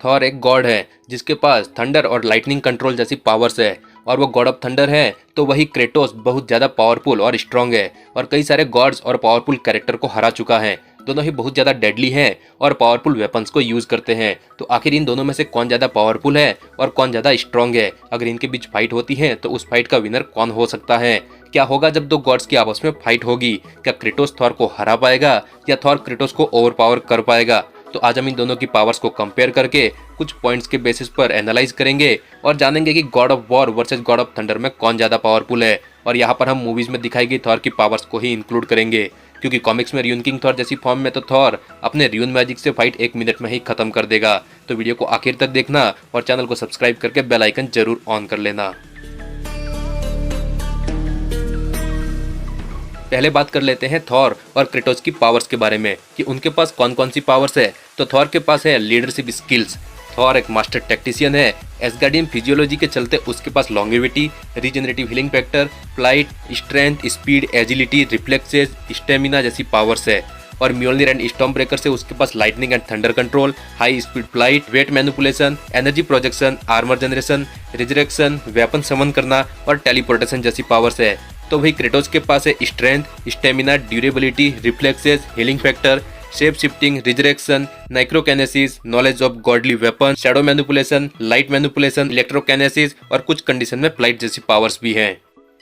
Thor एक God है जिसके पास थंडर और लाइटनिंग कंट्रोल जैसी पावर्स है, और वो गॉड ऑफ थंडर है, तो वही क्रेटोस बहुत ज़्यादा पावरफुल और स्ट्रॉन्ग है और कई सारे गॉड्स और पावरफुल कैरेक्टर को हरा चुका है। दोनों ही बहुत ज़्यादा डेडली हैं और पावरफुल वेपन्स को यूज़ करते हैं। तो आखिर इन दोनों में से कौन ज़्यादा पावरफुल है और कौन ज़्यादा स्ट्रॉन्ग है? अगर इनके बीच फाइट होती है तो उस फाइट का विनर कौन हो सकता है? क्या होगा जब दो गॉड्स की आपस में फाइट होगी? क्या क्रेटोस थॉर को हरा पाएगा या थॉर क्रेटोस को ओवरपावर कर पाएगा? तो आज हम इन दोनों की पावर्स को कंपेयर करके कुछ पॉइंट्स के बेसिस पर एनालाइज करेंगे और जानेंगे कि God of war versus God of thunder में कौन ज़्यादा पावरफुल है। और यहाँ पर हम मूवीज़ में दिखाई गई थॉर की पावर्स को ही इंक्लूड करेंगे, क्योंकि कॉमिक्स में रियून किंग थॉर जैसी फॉर्म में तो थॉर अपने रियून मैजिक से फाइट 1 मिनट में ही खत्म कर देगा। तो वीडियो को आखिर तक देखना और चैनल को सब्सक्राइब करके बेल आइकन जरूर ऑन कर लेना। पहले बात कर लेते हैं थॉर और क्रेटोस की पावर्स के बारे में कि उनके पास कौन कौन सी पावर्स है। तो थॉर के पास है लीडरशिप स्किल्स। थॉर एक मास्टर टैक्टिशियन है। एसगार्डियन फिजियोलॉजी के चलते उसके पास longevity, regenerative healing factor, flight, strength, speed, agility, reflexes, stamina जैसी पावर्स है। और म्योल्निर एंड स्टॉर्म ब्रेकर से उसके पास lightning and thunder control, high speed flight, weight manipulation, energy projection, armour generation, resurrection, weapon summon करना और teleportation जैसी powers है। तो वही क्रेटोस के पास है strength, stamina, durability, reflexes, healing factor, shape shifting, resurrection, necrokinesis, knowledge of godly weapon, shadow manipulation, light manipulation, electrokinesis और कुछ कंडीशन में फ्लाइट जैसी पावर्स भी हैं।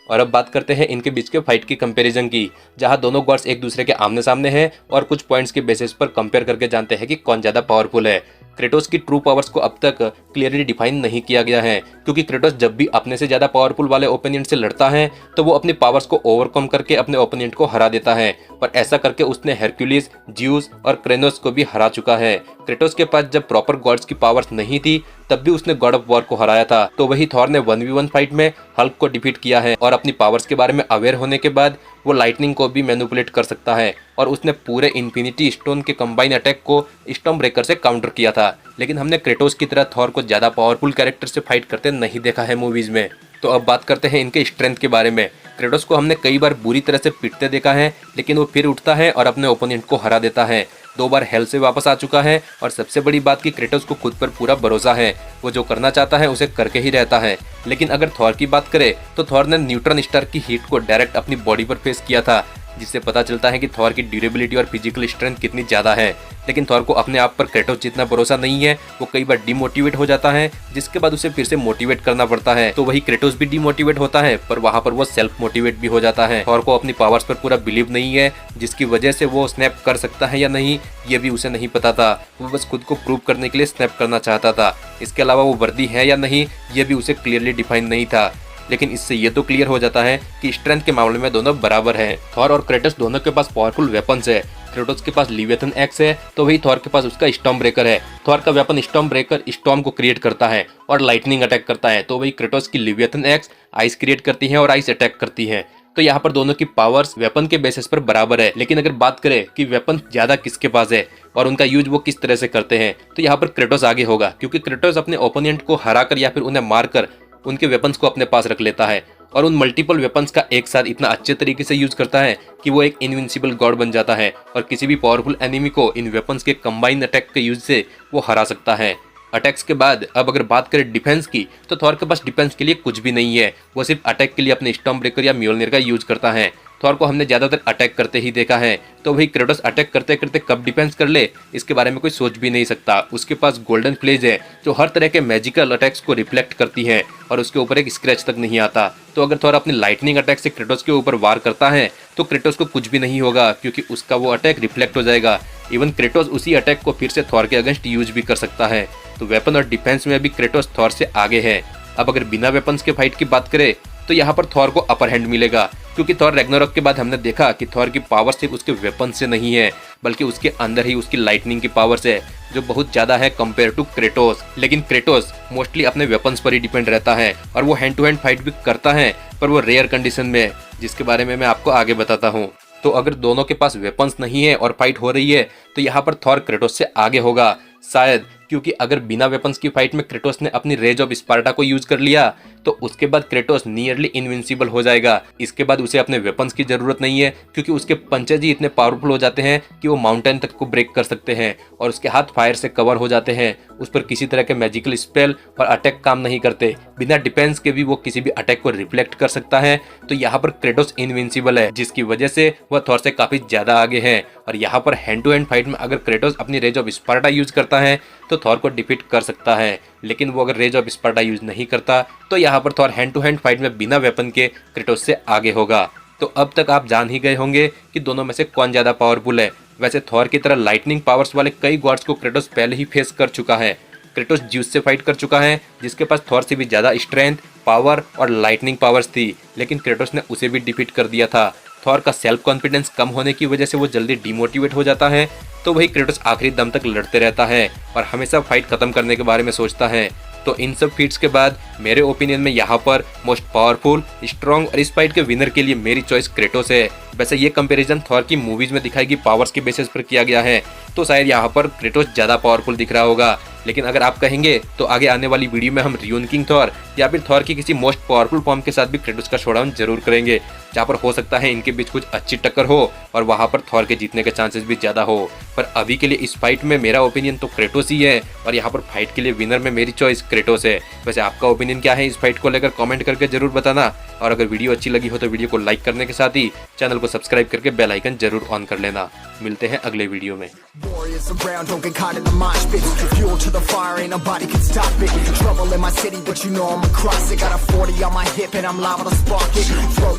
और अब बात करते हैं इनके बीच के फाइट की कंपैरिजन की, जहां दोनों गॉड्स एक दूसरे के आमने सामने हैं और कुछ पॉइंट्स के बेसिस पर कंपेयर करके जानते हैं कि कौन ज़्यादा पावरफुल है। क्रेटोस की ट्रू पावर्स को अब तक क्लियरली डिफाइन नहीं किया गया है, क्योंकि क्रेटोस जब भी अपने से ज़्यादा पावरफुल वाले ओपोनेंट से लड़ता है तो वो अपनी पावर्स को ओवरकम करके अपने ओपोनेंट को हरा देता है। पर ऐसा करके उसने हेरक्यूलिस, ज्यूस और क्रेनोस को भी हरा चुका है। क्रेटोस के पास जब प्रॉपर गॉड्स की पावर्स नहीं थी तब भी उसने गॉड ऑफ वॉर को हराया था। तो वही थॉर ने 1v1 फाइट में हल्क को डिफीट किया है और अपनी पावर्स के बारे में अवेयर होने के बाद वो लाइटनिंग को भी मैनिपुलेट कर सकता है और उसने पूरे इन्फिनिटी स्टोन के कंबाइन अटैक को स्टॉर्म ब्रेकर से काउंटर किया था। लेकिन हमने क्रेटोस की तरह थॉर को ज़्यादा पावरफुल कैरेक्टर से फाइट करते नहीं देखा है मूवीज़ में। तो अब बात करते हैं इनके स्ट्रेंथ के बारे में। क्रेटोस को हमने कई बार बुरी तरह से पीटते देखा है, लेकिन वो फिर उठता है और अपने ओपोनेंट को हरा देता है। 2 बार हेल से वापस आ चुका है और सबसे बड़ी बात कि क्रेटोस को खुद पर पूरा भरोसा है। वो जो करना चाहता है उसे करके ही रहता है। लेकिन अगर थॉर की बात करें तो थॉर ने न्यूट्रॉन स्टार की हीट को डायरेक्ट अपनी बॉडी पर फेस किया था, जिससे पता चलता है कि थॉर की ड्यूरेबिलिटी और फिजिकल स्ट्रेंथ कितनी ज़्यादा है। लेकिन थॉर को अपने आप पर क्रेटोस जितना भरोसा नहीं है। वो कई बार डिमोटिवेट हो जाता है, जिसके बाद उसे फिर से मोटिवेट करना पड़ता है। तो वही क्रेटोस भी डिमोटिवेट होता है, पर वहाँ पर वो सेल्फ मोटिवेट भी हो जाता है। थॉर को अपनी पावर्स पर पूरा बिलीव नहीं है, जिसकी वजह से वो स्नैप कर सकता है या नहीं ये भी उसे नहीं पता था। वो बस खुद को प्रूव करने के लिए स्नैप करना चाहता था। इसके अलावा वो वर्दी है या नहीं ये भी उसे क्लियरली डिफाइन नहीं था। लेकिन इससे ये तो क्लियर हो जाता है कि स्ट्रेंथ के मामले में दोनों बराबर हैं। थॉर और क्रेटोस दोनों के पास पावरफुल वेपन्स है। क्रेटोस के पास लिवियथन एक्स है, तो वही थॉर के पास उसका स्टॉर्म ब्रेकर है। थॉर का वेपन स्टॉर्म ब्रेकर स्टॉर्म को क्रिएट करता है और लाइटनिंग अटैक करता है, तो वही क्रेटोस की लिवियथन एक्स आइस क्रिएट करती है और आइस अटैक करती है। तो यहाँ पर दोनों की पावर्स वेपन के बेसिस पर बराबर है। लेकिन अगर बात करें कि वेपन ज्यादा किसके पास है और उनका यूज वो किस तरह से करते हैं, तो यहाँ पर क्रेटोस आगे होगा, क्योंकि क्रेटोस अपने ओपोनेंट को हराकर या फिर उन्हें मारकर उनके वेपन्स को अपने पास रख लेता है और उन मल्टीपल वेपन्स का एक साथ इतना अच्छे तरीके से यूज करता है कि वो एक इनविंसिबल गॉड बन जाता है और किसी भी पावरफुल एनिमी को इन वेपन्स के कंबाइन अटैक के यूज से वो हरा सकता है। अटैक्स के बाद अब अगर बात करें डिफेंस की, तो थॉर के पास डिफेंस के लिए कुछ भी नहीं है। वो सिर्फ अटैक के लिए अपने स्टॉर्म ब्रेकर या म्योल्निर का यूज करता है। थॉर को हमने ज़्यादातर अटैक करते ही देखा है, तो वही क्रेटोस अटैक करते करते कब डिफेंस कर ले इसके बारे में कोई सोच भी नहीं सकता। उसके पास गोल्डन फ्लेज है जो हर तरह के मैजिकल अटैक्स को रिफ्लेक्ट करती है और उसके ऊपर एक स्क्रैच तक नहीं आता। तो अगर थॉर अपनी लाइटनिंग अटैक से क्रेटोस के ऊपर वार करता है तो क्रेटोस को कुछ भी नहीं होगा, क्योंकि उसका वो अटैक रिफ्लेक्ट हो जाएगा। इवन क्रेटोस उसी अटैक को फिर से थॉर के अगेंस्ट यूज भी कर सकता है। तो वेपन और डिफेंस में भी क्रेटोस थॉर से आगे है। अब अगर बिना वेपन्स के फाइट की बात करें तो यहाँ पर थॉर को अपर हैंड मिलेगा, क्योंकि थॉर रैग्नारोक के बाद हमने देखा कि थॉर की पावर सिर्फ उसके वेपन से नहीं है, बल्कि उसके अंदर ही उसकी लाइटनिंग की पावर्स है जो बहुत ज़्यादा है कंपेयर टू क्रेटोस। लेकिन क्रेटोस मोस्टली अपने वेपन्स पर ही डिपेंड रहता है और वो हैंड टू हैंड फाइट भी करता है, पर वो रेयर कंडीशन में, जिसके बारे में मैं आपको आगे बताता हूँ। तो अगर दोनों के पास वेपन्स नहीं है और फाइट हो रही है तो यहाँ पर थॉर क्रेटोस से आगे होगा शायद, क्योंकि अगर बिना वेपन्स की फाइट में क्रेटोस ने अपनी रेज ऑफ स्पार्टा को यूज कर लिया तो उसके बाद क्रेटोस नियरली इनविंसिबल हो जाएगा। इसके बाद उसे अपने वेपन्स की जरूरत नहीं है क्योंकि उसके पंचेज ही इतने पावरफुल हो जाते हैं कि वो माउंटेन तक को ब्रेक कर सकते हैं और उसके हाथ फायर से कवर हो जाते हैं। उस पर किसी तरह के मैजिकल स्पेल और अटैक काम नहीं करते। बिना डिफेंस के भी वो किसी भी अटैक को रिफ्लेक्ट कर सकता है। तो यहाँ पर क्रेटोस इनविंसिबल है, जिसकी वजह से वह थॉर से काफी ज्यादा आगे है। और यहाँ पर हैंड टू हैंड फाइट में अगर क्रेटोस अपनी रेज ऑफ स्पार्टा यूज करता है तो थॉर को डिफीट कर सकता है, लेकिन वो अगर रेज ऑफ स्पार्टा यूज नहीं करता तो यहाँ पर Thor hand to hand fight में बिना वेपन के क्रेटोस से आगे होगा। तो अब तक आप जान ही गए होंगे कि दोनों में से कौन ज्यादा पावरफुल है। वैसे थॉर की तरह लाइटनिंग पावर्स वाले कई गॉड्स को क्रेटोस पहले ही फेस कर चुका है। क्रेटोस ज्यूस से फाइट कर चुका है, जिसके पास थॉर से भी ज्यादा स्ट्रेंथ, पावर और लाइटनिंग पावर्स थी, लेकिन क्रेटोस ने उसे भी डिफीट कर दिया था। थॉर का सेल्फ कॉन्फिडेंस कम होने की वजह से वो जल्दी डिमोटिवेट हो जाता है, तो वही क्रेटोस आखिरी दम तक लड़ते रहता है और हमेशा फाइट खत्म करने के बारे में सोचता है। तो इन सब फीट्स के बाद मेरे ओपिनियन में यहाँ पर मोस्ट पावरफुल, स्ट्रॉन्ग और इस फाइट के विनर के लिए मेरी चॉइस क्रेटोस है। वैसे ये कंपैरिजन थॉर की मूवीज में दिखाई गई पावर्स के बेसिस पर किया गया है, तो शायद यहाँ पर क्रेटोस ज्यादा पावरफुल दिख रहा होगा। लेकिन अगर आप कहेंगे तो आगे आने वाली वीडियो में हम रियून किंग थॉर या फिर थॉर की किसी मोस्ट पावरफुल फॉर्म के साथ भी क्रेटोस का शोडाउन जरूर करेंगे, जहाँ पर हो सकता है इनके बीच कुछ अच्छी टक्कर हो और वहां पर थॉर के जीतने के चांसेस भी ज्यादा हो। पर अभी के लिए इस फाइट में मेरा ओपिनियन तो क्रेटोस ही है और यहाँ पर फाइट के लिए विनर में मेरी चॉइस क्रेटोस है। वैसे आपका ओपिनियन क्या है इस फाइट को लेकर कमेंट करके जरूर बताना, और अगर वीडियो अच्छी लगी हो तो वीडियो को लाइक करने के साथ ही चैनल को सब्सक्राइब करके बेल आइकन जरूर ऑन कर लेना। मिलते हैं अगले वीडियो में।